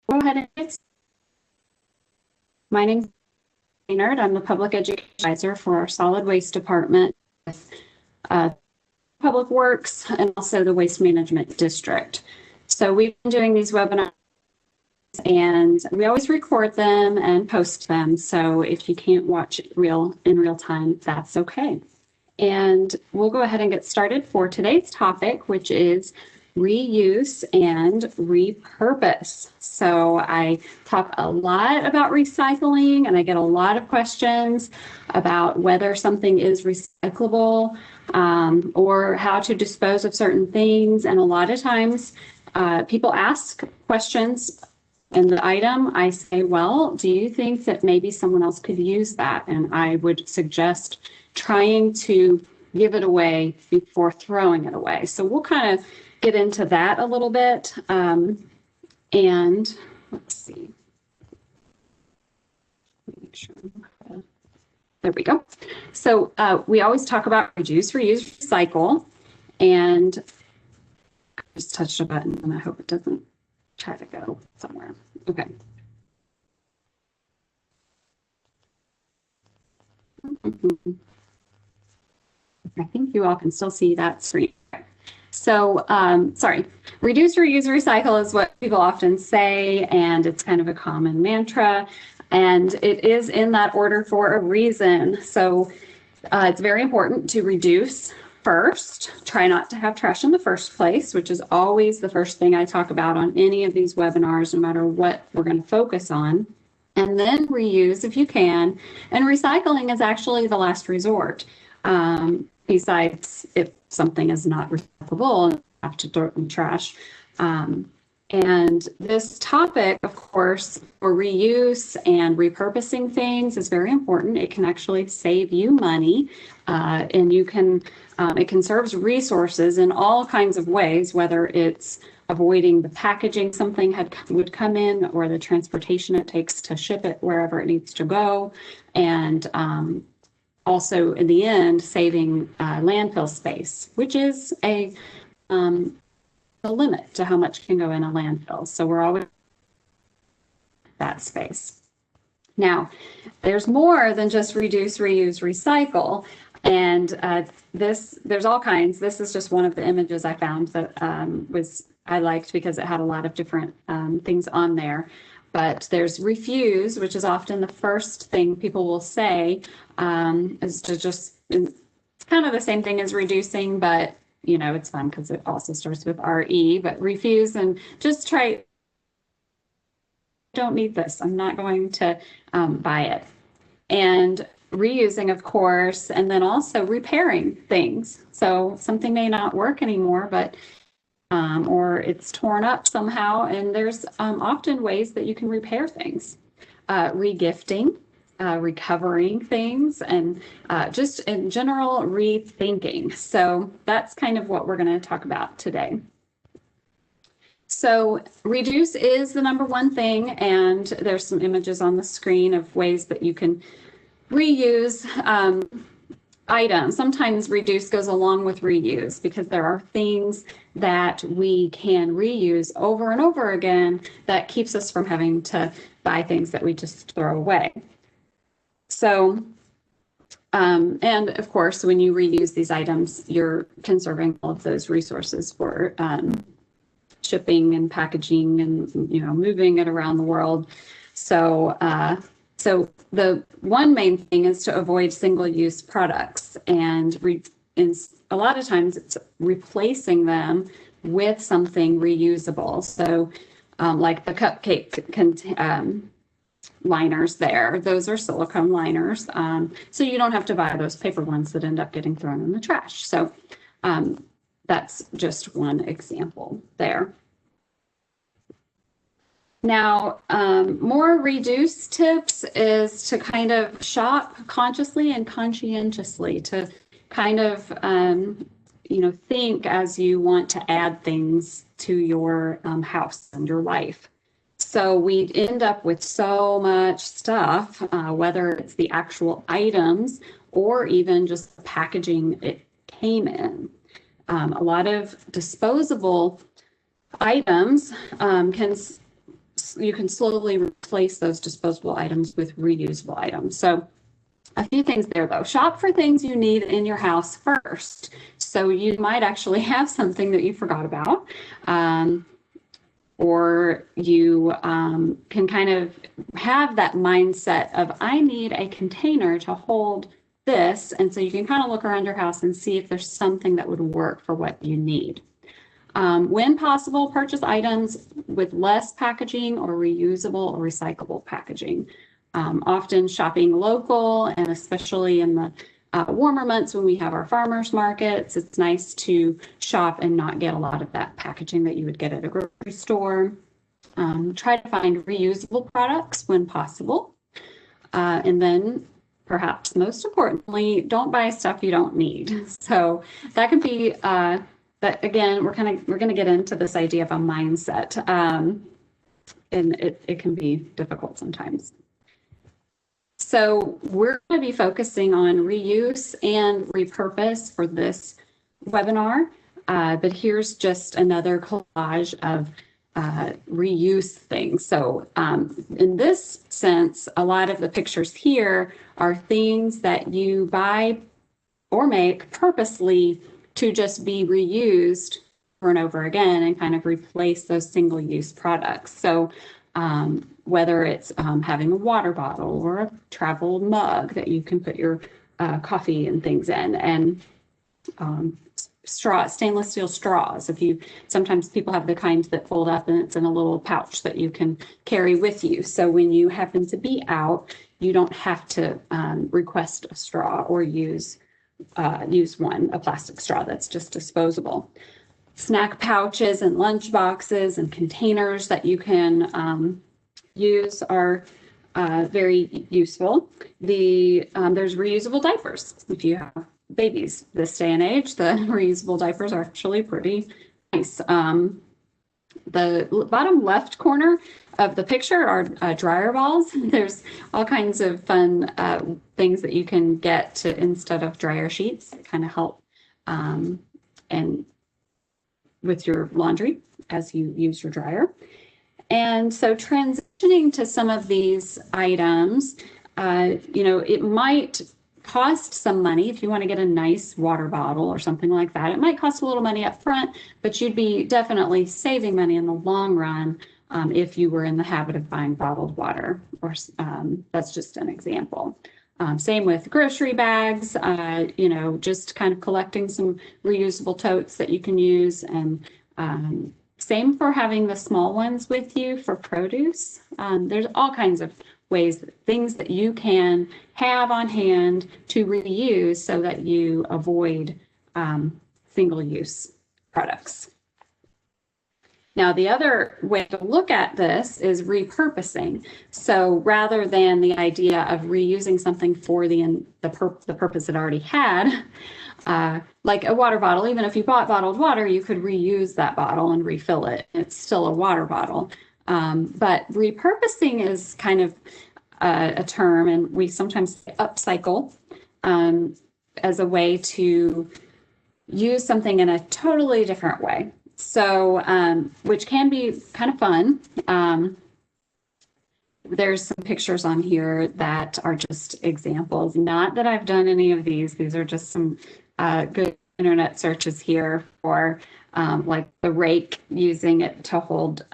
Go ahead and get started. My name's Maynard. I'm the public education advisor for our solid waste department with Public Works and also the Waste Management District. So we've been doing these webinars and we always record them and post them. So if you can't watch it in real time, that's okay. And we'll go ahead and get started for today's topic, which is reuse and repurpose. So I talk a lot about recycling and I get a lot of questions about whether something is recyclable or how to dispose of certain things. And a lot of times people ask questions in the item. I say, well, do you think that maybe someone else could use that? And I would suggest trying to give it away before throwing it away. So we'll kind of get into that a little bit. And let's see. Make sure. There we go. So we always talk about reduce, reuse, recycle. And I just touched a button and I hope it doesn't try to go somewhere. Okay. I think you all can still see that screen. So, sorry, reduce, reuse, recycle is what people often say, and it's kind of a common mantra, and it is in that order for a reason. So it's very important to reduce first. Try not to have trash in the first place, which is always the first thing I talk about on any of these webinars, no matter what we're going to focus on. And then reuse if you can. And recycling is actually the last resort. Besides if something is not recyclable and you have to throw it in the trash. And this topic, of course, for reuse and repurposing things is very important. It can actually save you money, and you can, it conserves resources in all kinds of ways, whether it's avoiding the packaging something would come in or the transportation it takes to ship it wherever it needs to go. And also, in the end, saving landfill space, which is a limit to how much can go in a landfill. So we're always that space. Now, there's more than just reduce, reuse, recycle. And there's all kinds. This is just one of the images I found that I liked because it had a lot of different things on there. But there's refuse, which is often the first thing people will say, is to just, it's kind of the same thing as reducing, but you know, it's fun because it also starts with RE, but refuse and just try, don't need this, I'm not going to buy it. And reusing, of course, and then also repairing things. So something may not work anymore, but or it's torn up somehow, and there's often ways that you can repair things. Regifting, recovering things, and just in general rethinking. So that's kind of what we're going to talk about today. So reduce is the number one thing, and there's some images on the screen of ways that you can reuse items. Sometimes reduce goes along with reuse because there are things that we can reuse over and over again that keeps us from having to buy things that we just throw away. So, and of course, when you reuse these items, you're conserving all of those resources for shipping and packaging and, you know, moving it around the world. So, so the one main thing is to avoid single-use products, and a lot of times it's replacing them with something reusable. So like the cupcake liners there, those are silicone liners. So you don't have to buy those paper ones that end up getting thrown in the trash. So that's just one example there. Now, more reduce tips is to kind of shop consciously and conscientiously, to kind of, you know, think as you want to add things to your house and your life. So we end up with so much stuff, whether it's the actual items or even just the packaging it came in. A lot of disposable items can you can slowly replace those disposable items with reusable items. So a few things there though. Shop for things you need in your house first. So you might actually have something that you forgot about. Or you can kind of have that mindset of, I need a container to hold this. And so you can kind of look around your house and see if there's something that would work for what you need. When possible, purchase items with less packaging or reusable or recyclable packaging. Often shopping local, and especially in the warmer months when we have our farmers markets, it's nice to shop and not get a lot of that packaging that you would get at a grocery store. Try to find reusable products when possible. And then perhaps most importantly, don't buy stuff you don't need. So that can be, but again, we're going to get into this idea of a mindset, and it can be difficult sometimes. So we're going to be focusing on reuse and repurpose for this webinar, but here's just another collage of reuse things. So in this sense, a lot of the pictures here are things that you buy or make purposely to just be reused over and over again and kind of replace those single-use products. So whether it's having a water bottle or a travel mug that you can put your coffee and things in, and stainless steel straws. Sometimes people have the kind that fold up and it's in a little pouch that you can carry with you. So when you happen to be out, you don't have to request a straw or use a plastic straw that's just disposable. Snack pouches and lunch boxes and containers that you can use are very useful. There's reusable diapers. If you have babies this day and age, the reusable diapers are actually pretty nice. The bottom left corner of the picture are dryer balls. There's all kinds of fun things that you can get to instead of dryer sheets that kind of help and with your laundry as you use your dryer. And so transitioning to some of these items, it might cost some money if you want to get a nice water bottle or something like that. It might cost a little money up front, but you'd be definitely saving money in the long run if you were in the habit of buying bottled water, or that's just an example. Same with grocery bags, just kind of collecting some reusable totes that you can use, and same for having the small ones with you for produce. There's all kinds of ways, things that you can have on hand to reuse so that you avoid single-use products. Now, the other way to look at this is repurposing. So rather than the idea of reusing something for the purpose it already had, like a water bottle, even if you bought bottled water, you could reuse that bottle and refill it. It's still a water bottle. But repurposing is kind of a term, and we sometimes say upcycle as a way to use something in a totally different way. So, which can be kind of fun. There's some pictures on here that are just examples. Not that I've done any of these. These are just some good internet searches here for like the rake, using it to hold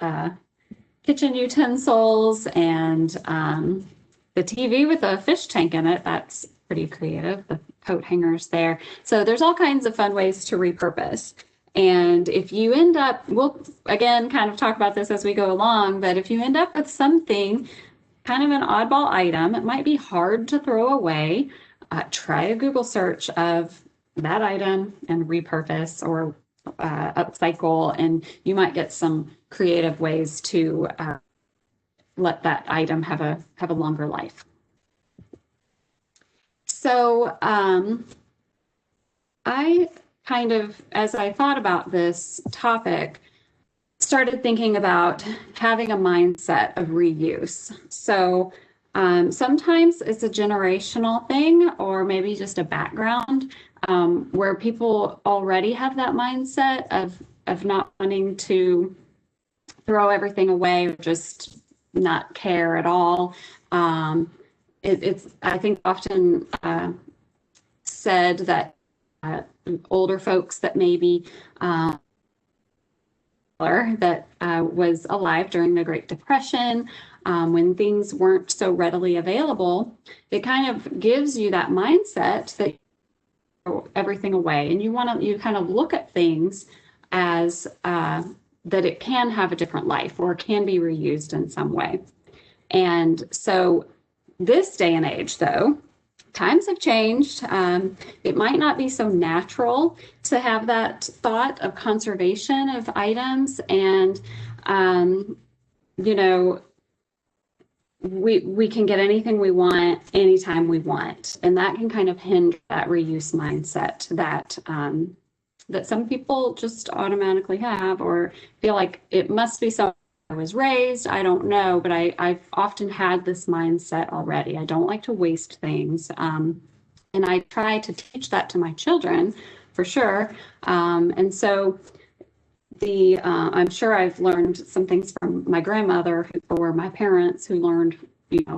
kitchen utensils, and the TV with a fish tank in it. That's pretty creative. The coat hangers there. So there's all kinds of fun ways to repurpose. And if you end up, we'll again kind of talk about this as we go along, but if you end up with something, kind of an oddball item, it might be hard to throw away. Try a Google search of that item and repurpose or upcycle, and you might get some creative ways to let that item have a longer life. So I kind of, as I thought about this topic, started thinking about having a mindset of reuse. So sometimes it's a generational thing, or maybe just a background where people already have that mindset of not wanting to throw everything away or just not care at all. It's, I think, often said that older folks that maybe that was alive during the Great Depression, when things weren't so readily available, it kind of gives you that mindset that you throw everything away, and you kind of look at things as that it can have a different life or can be reused in some way. And so this day and age, though, times have changed. It might not be so natural to have that thought of conservation of items, and you know, we can get anything we want anytime we want, and that can kind of hinder that reuse mindset that that some people just automatically have, or feel like it must be so I was raised. I don't know, but I've often had this mindset already. I don't like to waste things. And I try to teach that to my children for sure. And so I'm sure I've learned some things from my grandmother or my parents who learned,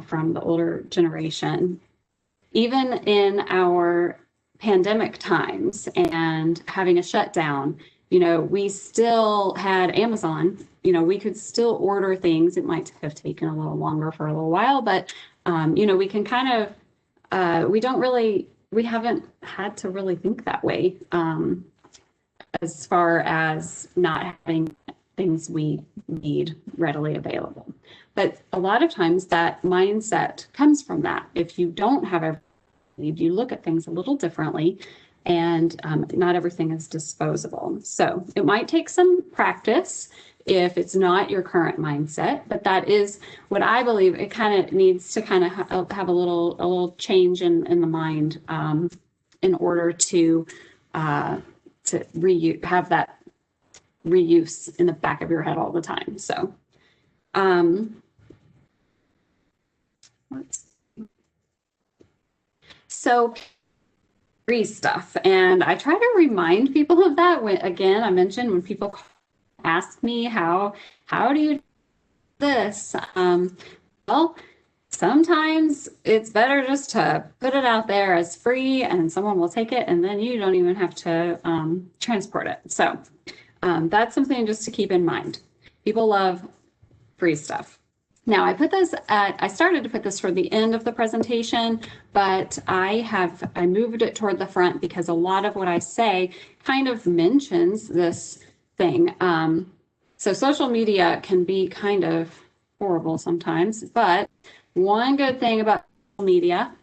from the older generation. Even in our pandemic times and having a shutdown, we still had Amazon. We could still order things. It might have taken a little longer for a little while, but we can kind of, we haven't had to really think that way as far as not having things we need readily available. But a lot of times that mindset comes from that. If you don't have everything, you look at things a little differently, and not everything is disposable. So it might take some practice if it's not your current mindset, but that is what I believe. It kind of needs to kind of have a little change in the mind in order to have that reuse in the back of your head all the time. So so free stuff, and I try to remind people of that. Again, I mentioned when people ask me how do you do this, well, sometimes it's better just to put it out there as free, and someone will take it, and then you don't even have to transport it. So that's something just to keep in mind. People love free stuff. Now I started to put this toward the end of the presentation, but I moved it toward the front because a lot of what I say kind of mentions this thing. So social media can be kind of horrible sometimes, but one good thing about social media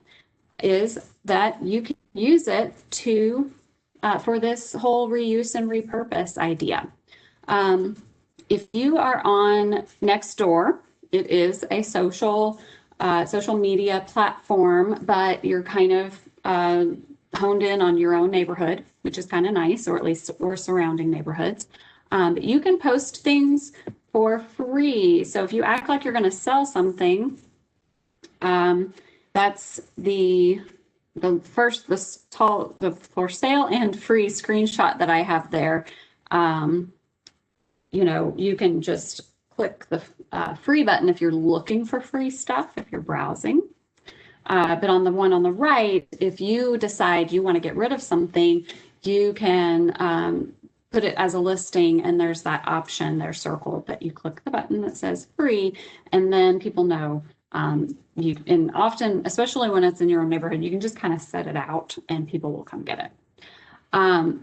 is that you can use it for this whole reuse and repurpose idea. If you are on Nextdoor, it is a social media platform, but you're kind of honed in on your own neighborhood, which is kind of nice, or at least or surrounding neighborhoods. But you can post things for free. So if you act like you're going to sell something, that's the for sale and free screenshot that I have there. You can just click the free button if you're looking for free stuff, if you're browsing. But on the one on the right, if you decide you want to get rid of something, you can put it as a listing, and there's that option there circled that you click the button that says free, and then people know and often, especially when it's in your own neighborhood, you can just kind of set it out and people will come get it.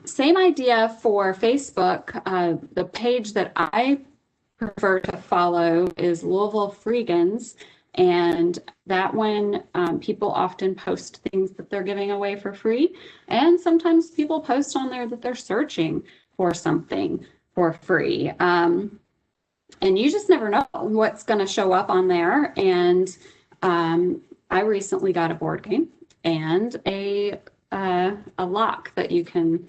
Same idea for Facebook. The page that I prefer to follow is Louisville Freegans, and that one people often post things that they're giving away for free, and sometimes people post on there that they're searching for something for free, and you just never know what's going to show up on there. And I recently got a board game and a lock that you can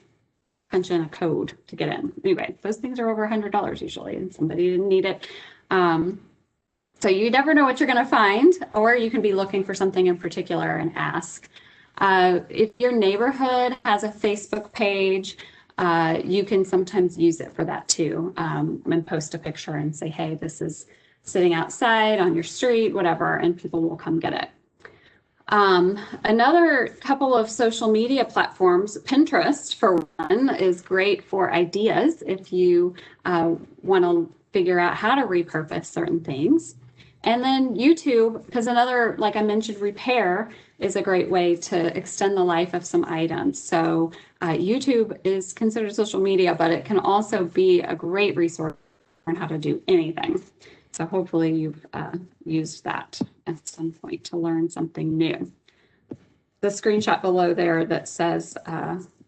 punch in a code to get in. Anyway, those things are over $100 usually, and somebody didn't need it. So you never know what you're going to find, or you can be looking for something in particular and ask. If your neighborhood has a Facebook page, you can sometimes use it for that too, and post a picture and say, hey, this is sitting outside on your street, whatever, and people will come get it. Another couple of social media platforms, Pinterest for one, is great for ideas if you want to figure out how to repurpose certain things. And then YouTube, because another, like I mentioned, repair is a great way to extend the life of some items. So YouTube is considered social media, but it can also be a great resource on how to do anything. So hopefully you've used that at some point to learn something new. The screenshot below there that says,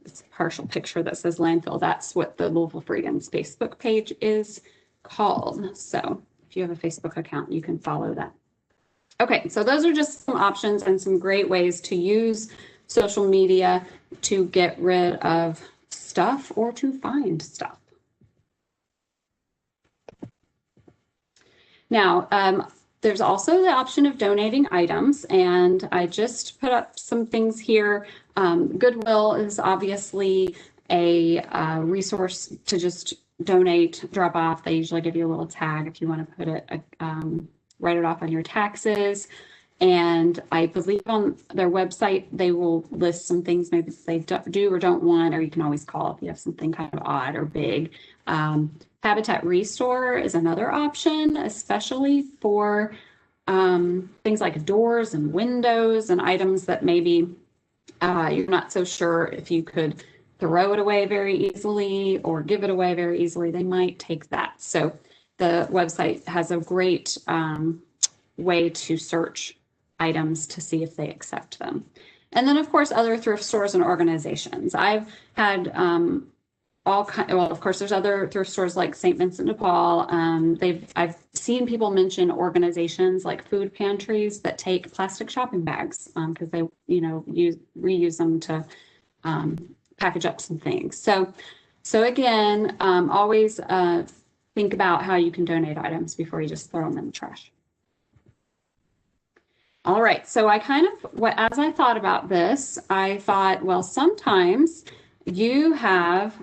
it's a partial picture that says landfill, that's what the Louisville Freedom's Facebook page is called. So if you have a Facebook account, you can follow that. Okay, so those are just some options and some great ways to use social media to get rid of stuff or to find stuff. Now, there's also the option of donating items, and I just put up some things here. Goodwill is obviously a resource to just donate, drop off. They usually give you a little tag if you want to put it, write it off on your taxes. And I believe on their website, they will list some things maybe they do or don't want, or you can always call if you have something kind of odd or big. Habitat Restore is another option, especially for things like doors and windows and items that maybe you're not so sure if you could throw it away very easily or give it away very easily. They might take that. So the website has a great way to search items to see if they accept them. And then, of course, other thrift stores and organizations. I've had well, of course, there's other thrift stores like St. Vincent de Paul. I've seen people mention organizations like food pantries that take plastic shopping bags because they, reuse them to package up some things. So again, always think about how you can donate items before you just throw them in the trash. All right, so I as I thought about this, I thought, well, sometimes you have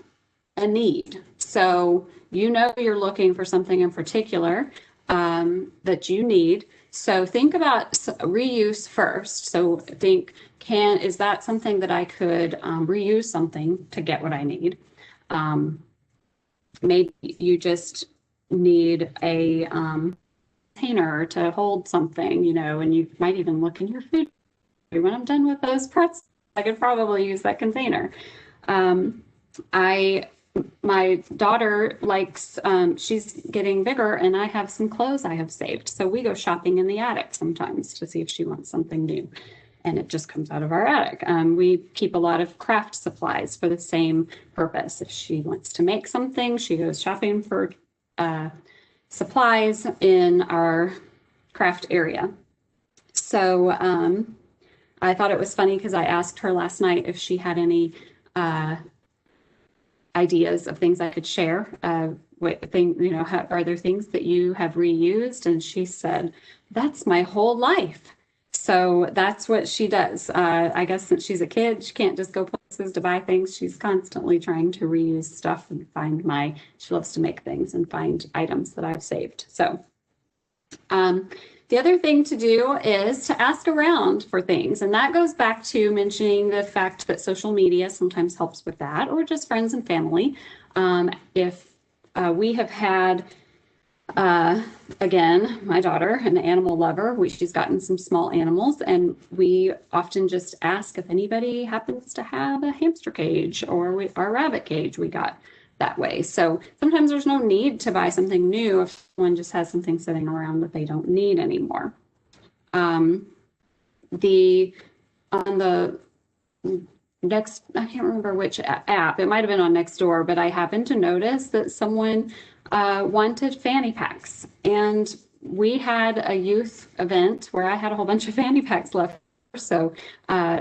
a need. So you're looking for something in particular that you need. So think about reuse first. So think, is that something that I could reuse something to get what I need? Maybe you just need a container to hold something, and you might even look in your food. When I'm done with those pretzels, I could probably use that container. My daughter likes, she's getting bigger, and I have some clothes I have saved. So we go shopping in the attic sometimes to see if she wants something new, and it just comes out of our attic. We keep a lot of craft supplies for the same purpose. If she wants to make something, she goes shopping for supplies in our craft area. So I thought it was funny because I asked her last night if she had any ideas of things I could share. Are there things that you have reused? And she said, that's my whole life. So that's what she does. I guess since she's a kid, she can't just go places to buy things. She's constantly trying to reuse stuff and she loves to make things and find items that I've saved. So the other thing to do is to ask around for things. And that goes back to mentioning the fact that social media sometimes helps with that, or just friends and family. If we have had, again, my daughter, an animal lover, she's gotten some small animals, and we often just ask if anybody happens to have a hamster cage or our rabbit cage we got that way. So sometimes there's no need to buy something new if someone just has something sitting around that they don't need anymore. On the next, I can't remember which app, it might have been on Nextdoor, but I happened to notice that someone wanted fanny packs, and we had a youth event where I had a whole bunch of fanny packs left. So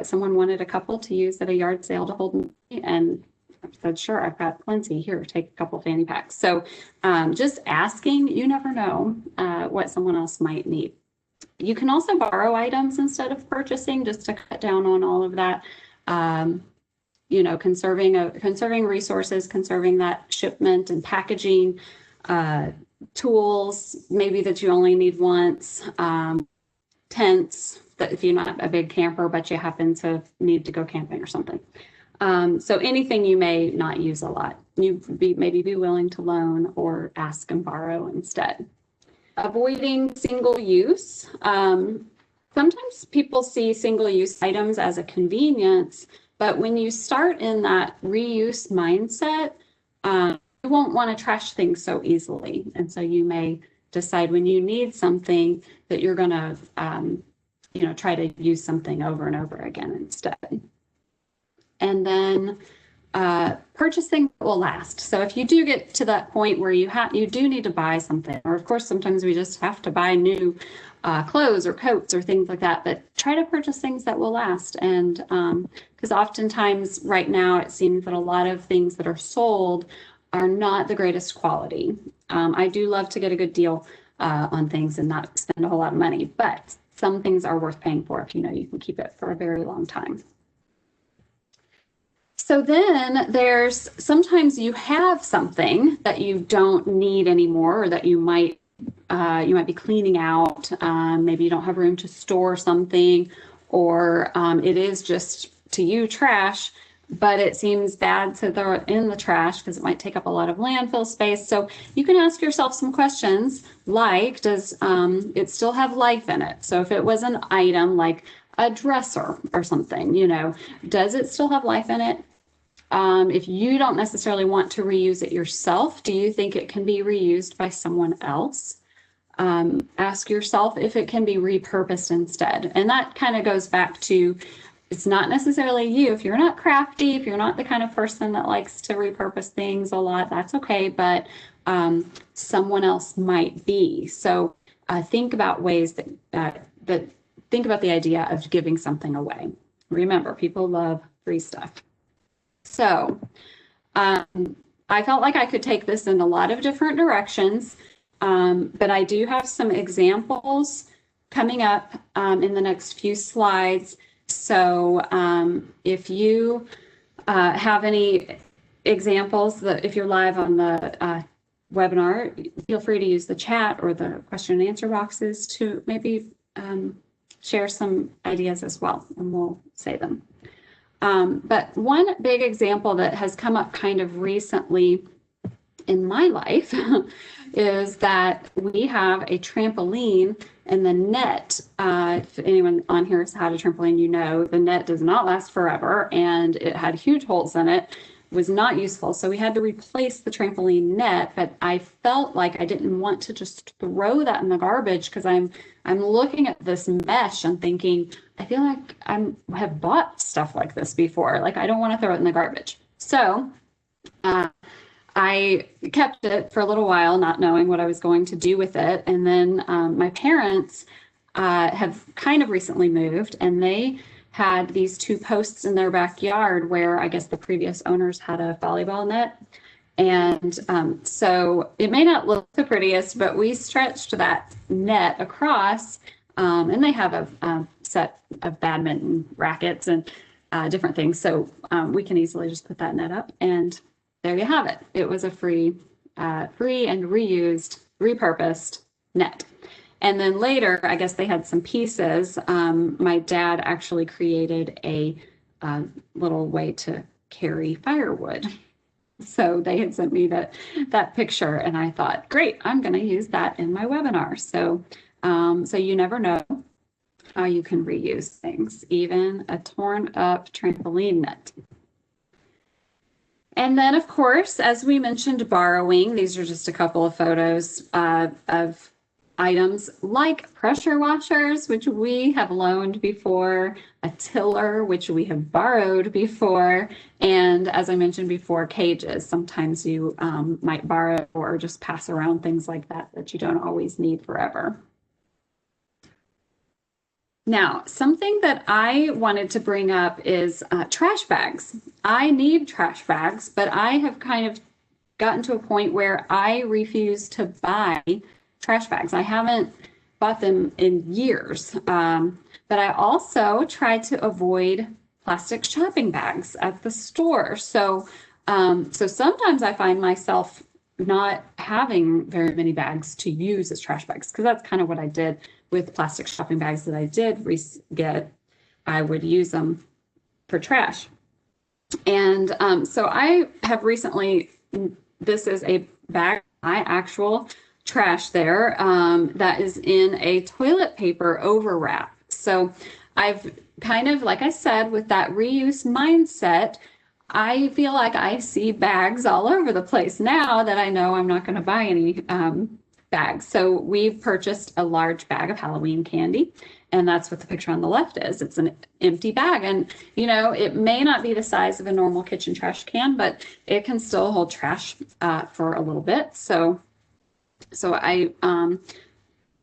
someone wanted a couple to use at a yard sale to hold me, and I said, sure, I've got plenty here, take a couple fanny packs. So just asking, you never know what someone else might need. You can also borrow items instead of purchasing, just to cut down on all of that. Conserving resources, conserving that shipment and packaging. tools, maybe that you only need once, tents, that if you're not a big camper, but you happen to need to go camping or something. So anything you may not use a lot, maybe be willing to loan or ask and borrow instead. Avoiding single use. Sometimes people see single use items as a convenience, but when you start in that reuse mindset, you won't want to trash things so easily. And so you may decide when you need something that you're going to, try to use something over and over again instead. And then purchasing will last. So if you do get to that point where you do need to buy something, or of course, sometimes we just have to buy new clothes or coats or things like that, but try to purchase things that will last. And because oftentimes right now it seems that a lot of things that are sold are not the greatest quality. I do love to get a good deal on things and not spend a whole lot of money, but some things are worth paying for if you know you can keep it for a very long time. So then sometimes you have something that you don't need anymore, or that you might be cleaning out. Maybe you don't have room to store something, or it is just to you trash, but it seems bad to throw it in the trash because it might take up a lot of landfill space. So you can ask yourself some questions like, does it still have life in it? So if it was an item like a dresser or something, does it still have life in it? If you don't necessarily want to reuse it yourself, do you think it can be reused by someone else? Ask yourself if it can be repurposed instead. And that kind of goes back to, it's not necessarily you. If you're not crafty, if you're not the kind of person that likes to repurpose things a lot, that's okay, but someone else might be. So think about ways that think about the idea of giving something away. Remember, people love free stuff. So I felt like I could take this in a lot of different directions, but I do have some examples coming up in the next few slides. So if you have any examples, if you're live on the webinar, feel free to use the chat or the question and answer boxes to maybe share some ideas as well, and we'll say them. But one big example that has come up kind of recently in my life is that we have a trampoline, and the net, if anyone on here has had a trampoline, the net does not last forever, and it had huge holes in it, was not useful. So we had to replace the trampoline net, but I felt like I didn't want to just throw that in the garbage because I'm looking at this mesh and thinking, I feel like I have bought stuff like this before. Like, I don't want to throw it in the garbage. So I kept it for a little while, not knowing what I was going to do with it. And then my parents have kind of recently moved, and they had these two posts in their backyard where I guess the previous owners had a volleyball net. And so it may not look the prettiest, but we stretched that net across, and they have a set of badminton rackets and different things. So we can easily just put that net up, and there you have it. It was a free and reused, repurposed net. And then later, I guess they had some pieces. My dad actually created a little way to carry firewood. So they had sent me that picture, and I thought, great, I'm going to use that in my webinar. So, so you never know how you can reuse things, even a torn up trampoline net. And then, of course, as we mentioned, borrowing. These are just a couple of photos of items like pressure washers, which we have loaned before, a tiller, which we have borrowed before, and as I mentioned before, cages. Sometimes you might borrow or just pass around things like that you don't always need forever. Now, something that I wanted to bring up is trash bags. I need trash bags, but I have kind of gotten to a point where I refuse to buy trash bags. I haven't bought them in years, but I also try to avoid plastic shopping bags at the store. So, so sometimes I find myself not having very many bags to use as trash bags, because that's kind of what I did with plastic shopping bags that I did get. I would use them for trash. And so I have recently, this is a bag, my actual trash there, that is in a toilet paper overwrap. So I've kind of, like I said, with that reuse mindset, I feel like I see bags all over the place now that I know I'm not going to buy any bags. So we've purchased a large bag of Halloween candy, and that's what the picture on the left is. It's an empty bag, and you know, it may not be the size of a normal kitchen trash can, but it can still hold trash for a little bit. So I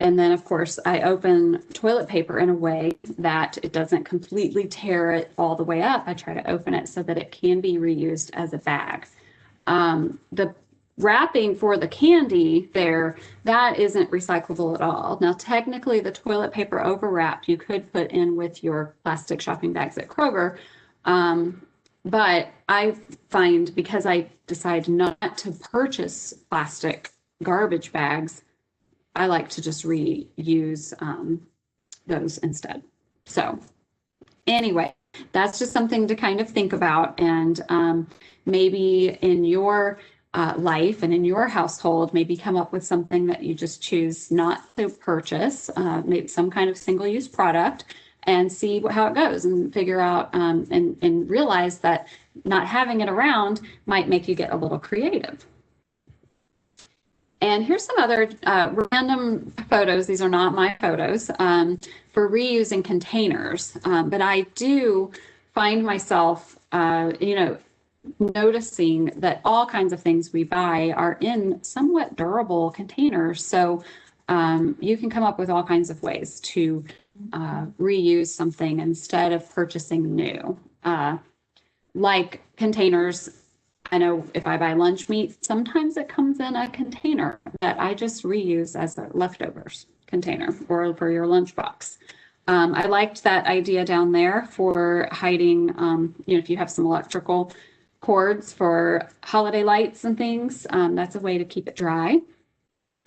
and then, of course, I open toilet paper in a way that it doesn't completely tear it all the way up. I try to open it so that it can be reused as a bag. The wrapping for the candy there, that isn't recyclable at all. Now, technically, the toilet paper overwrap you could put in with your plastic shopping bags at Kroger. But I find, because I decide not to purchase plastic garbage bags, I like to just reuse those instead. So anyway, that's just something to kind of think about. And maybe in your life and in your household, maybe come up with something that you just choose not to purchase, maybe some kind of single-use product, and see how it goes, and figure out and realize that not having it around might make you get a little creative. And here's some other random photos. These are not my photos for reusing containers. But I do find myself, noticing that all kinds of things we buy are in somewhat durable containers. So you can come up with all kinds of ways to reuse something instead of purchasing new. Like containers. I know if I buy lunch meat, sometimes it comes in a container that I just reuse as a leftovers container or for your lunchbox. I liked that idea down there for hiding, if you have some electrical cords for holiday lights and things, that's a way to keep it dry.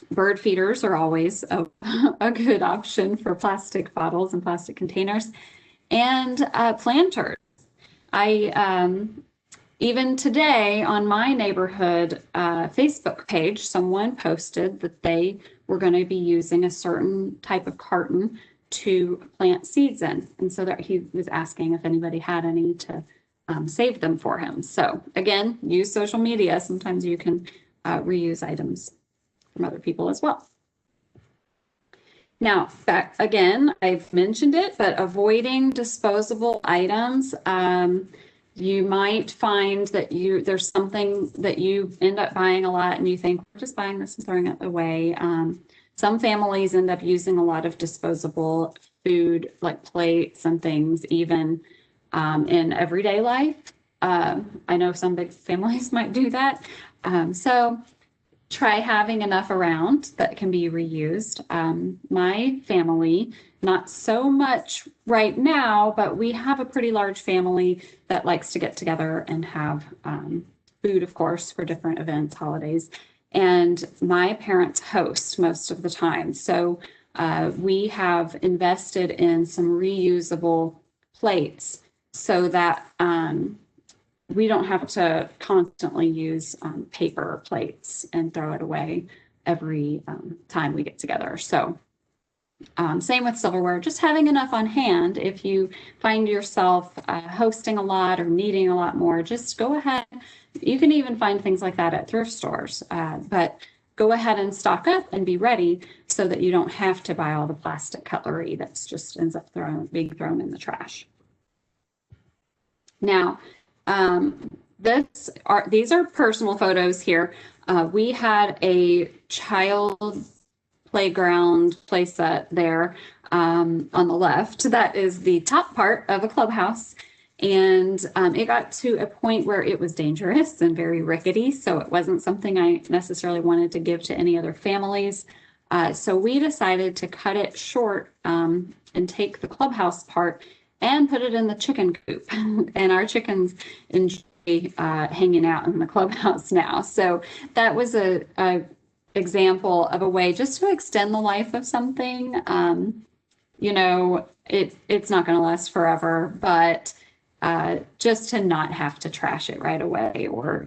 Bird feeders are always a good option for plastic bottles and plastic containers. And planters. Even today on my neighborhood Facebook page, someone posted that they were going to be using a certain type of carton to plant seeds in. And so that he was asking if anybody had any to save them for him. So again, use social media. Sometimes you can reuse items from other people as well. Now, back again, I've mentioned it, but avoiding disposable items. You might find that there's something that you end up buying a lot and you think, we're just buying this and throwing it away. Some families end up using a lot of disposable food, like plates and things, even in everyday life. I know some big families might do that. So try having enough around that can be reused. My family, not so much right now, but we have a pretty large family that likes to get together and have food, of course, for different events, holidays. And my parents host most of the time. So we have invested in some reusable plates so that we don't have to constantly use paper plates and throw it away every time we get together. So same with silverware, just having enough on hand. If you find yourself hosting a lot or needing a lot more, just go ahead. You can even find things like that at thrift stores, but go ahead and stock up and be ready so that you don't have to buy all the plastic cutlery that's just ends up being thrown in the trash. Now, these are personal photos here. We had a child playground playset there on the left. That is the top part of a clubhouse. And it got to a point where it was dangerous and very rickety. So it wasn't something I necessarily wanted to give to any other families. So we decided to cut it short and take the clubhouse part and put it in the chicken coop. And our chickens enjoy hanging out in the clubhouse now. So that was a example of a way just to extend the life of something. You know, it's not going to last forever, but just to not have to trash it right away, or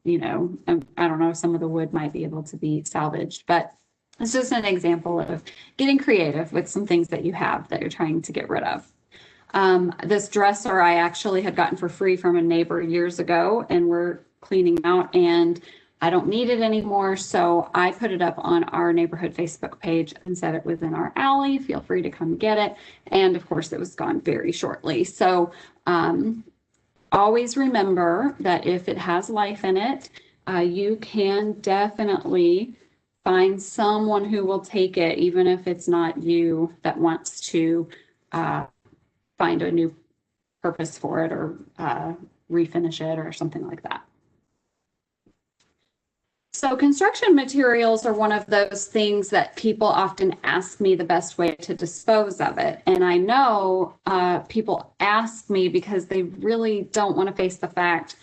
you know, I don't know, some of the wood might be able to be salvaged, but it's just an example of getting creative with some things that you have that you're trying to get rid of. This dresser I actually had gotten for free from a neighbor years ago, and we're cleaning out, and I don't need it anymore. So I put it up on our neighborhood Facebook page and said it was in our alley. Feel free to come get it. And of course, it was gone very shortly. So always remember that if it has life in it, you can definitely find someone who will take it, even if it's not you that wants to find a new purpose for it, or refinish it or something like that. So construction materials are one of those things that people often ask me the best way to dispose of it. And I know people ask me because they really don't want to face the fact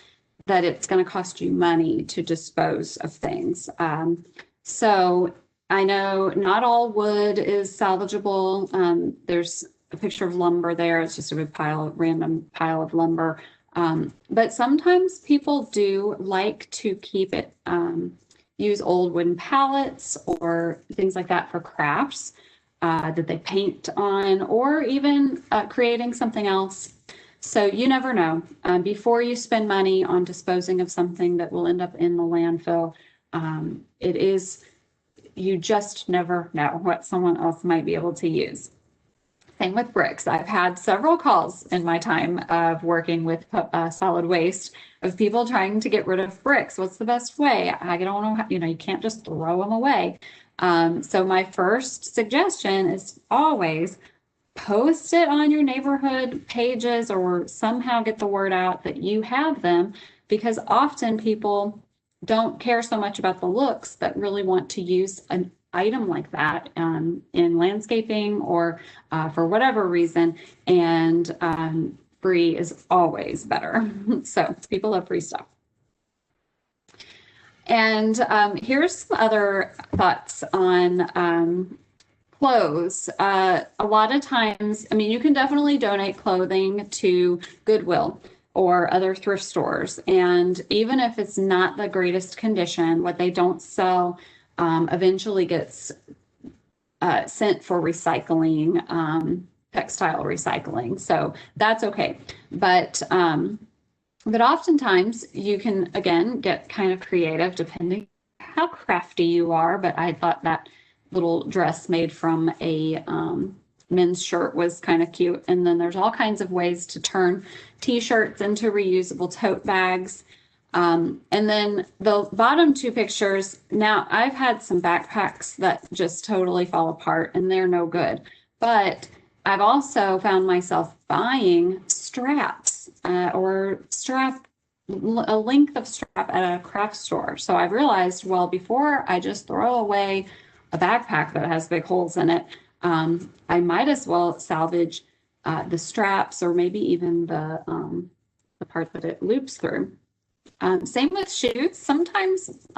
that it's going to cost you money to dispose of things. So I know not all wood is salvageable. There's a picture of lumber there. It's just a big random pile of lumber. But sometimes people do like to keep it, use old wooden pallets or things like that for crafts that they paint on, or even creating something else. So you never know. Before you spend money on disposing of something that will end up in the landfill, you just never know what someone else might be able to use. Same with bricks. I've had several calls in my time of working with solid waste of people trying to get rid of bricks. What's the best way? I don't know how, you can't just throw them away. So my first suggestion is always post it on your neighborhood pages, or somehow get the word out that you have them, because often people don't care so much about the looks, but really want to use an item like that in landscaping or for whatever reason, and free is always better. So people love free stuff. And here's some other thoughts on clothes. A lot of times, I mean, you can definitely donate clothing to Goodwill or other thrift stores, and even if it's not the greatest condition, what they don't sell eventually gets sent for recycling, textile recycling. So that's okay. But oftentimes you can, again, get kind of creative depending how crafty you are. But I thought that little dress made from a men's shirt was kind of cute. And then there's all kinds of ways to turn t-shirts into reusable tote bags. And then the bottom two pictures, now I've had some backpacks that just totally fall apart and they're no good, but I've also found myself buying straps or a length of strap at a craft store. So I've realized, well, before I just throw away a backpack that has big holes in it, I might as well salvage the straps, or maybe even the part that it loops through. Same with shoes. Sometimes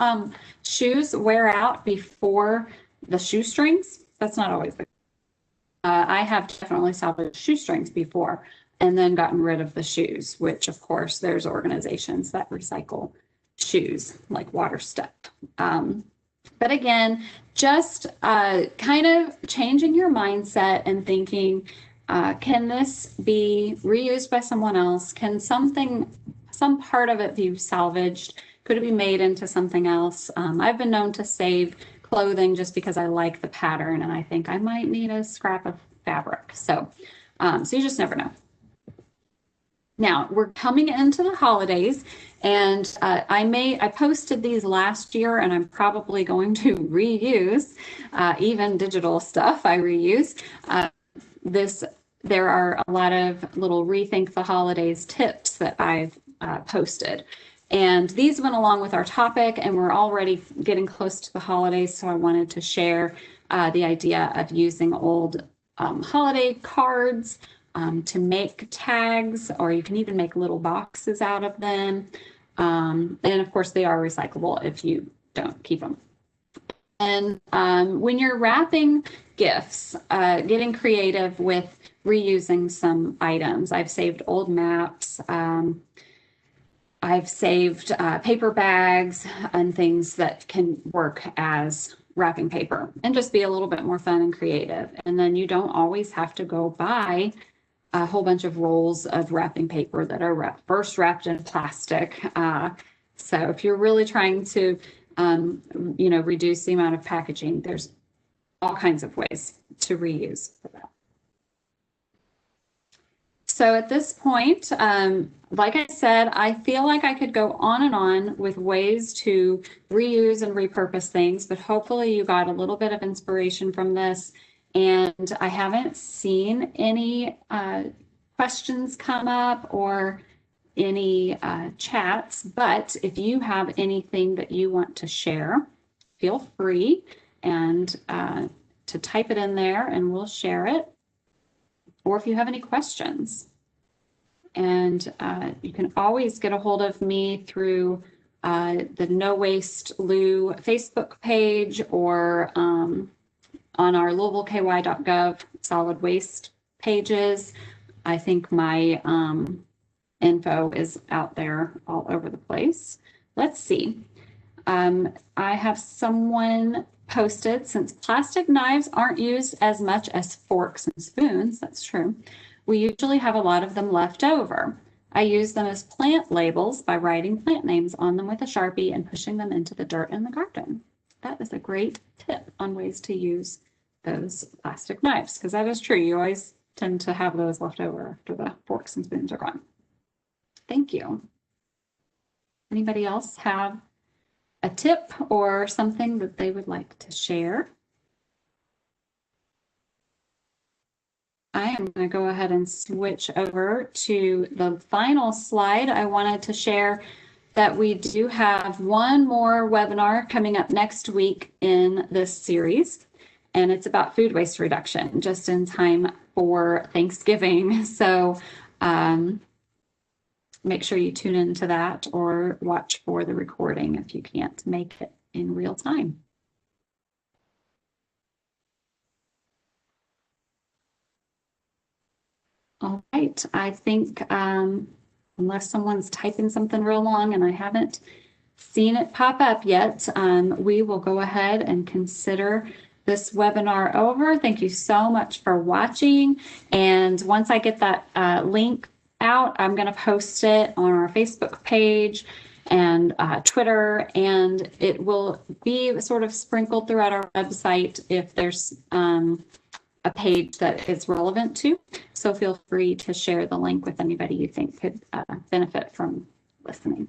shoes wear out before the shoestrings. That's not always the case. I have definitely salvaged shoestrings before and then gotten rid of the shoes, which of course there's organizations that recycle shoes like Water Step. But again, just kind of changing your mindset and thinking, can this be reused by someone else? Can some part of it be salvaged? Could it be made into something else? I've been known to save clothing just because I like the pattern and I think I might need a scrap of fabric. So you just never know. Now we're coming into the holidays, and I posted these last year, and I'm probably going to reuse even digital stuff. I reuse There are a lot of little rethink the holidays tips that I've posted, and these went along with our topic, and we're already getting close to the holidays, so I wanted to share the idea of using old holiday cards to make tags, or you can even make little boxes out of them. And of course, they are recyclable if you don't keep them. And when you're wrapping gifts, getting creative with reusing some items. I've saved old maps. I've saved paper bags and things that can work as wrapping paper and just be a little bit more fun and creative. And then you don't always have to go buy a whole bunch of rolls of wrapping paper that are first wrapped in plastic. So if you're really trying to, reduce the amount of packaging, there's all kinds of ways to reuse for that. So at this point, like I said, I feel like I could go on and on with ways to reuse and repurpose things, but hopefully you got a little bit of inspiration from this. And I haven't seen any questions come up or any chats, but if you have anything that you want to share, feel free and to type it in there and we'll share it. Or if you have any questions. And you can always get a hold of me through the No Waste Lou Facebook page or on our louisvilleky.gov solid waste pages. I think my info is out there all over the place. Let's see. I have someone posted, since plastic knives aren't used as much as forks and spoons, that's true, we usually have a lot of them left over. I use them as plant labels by writing plant names on them with a Sharpie and pushing them into the dirt in the garden. That is a great tip on ways to use those plastic knives, because that is true. You always tend to have those left over after the forks and spoons are gone. Thank you. Anybody else have a tip or something that they would like to share? I am going to go ahead and switch over to the final slide. I wanted to share that we do have one more webinar coming up next week in this series, and it's about food waste reduction, just in time for Thanksgiving. So make sure you tune into that or watch for the recording if you can't make it in real time. All right, I think unless someone's typing something real long and I haven't seen it pop up yet, we will go ahead and consider this webinar over. Thank you so much for watching. And once I get that link out, I'm going to post it on our Facebook page and Twitter, and it will be sort of sprinkled throughout our website if there's a page that is relevant to. So feel free to share the link with anybody you think could benefit from listening.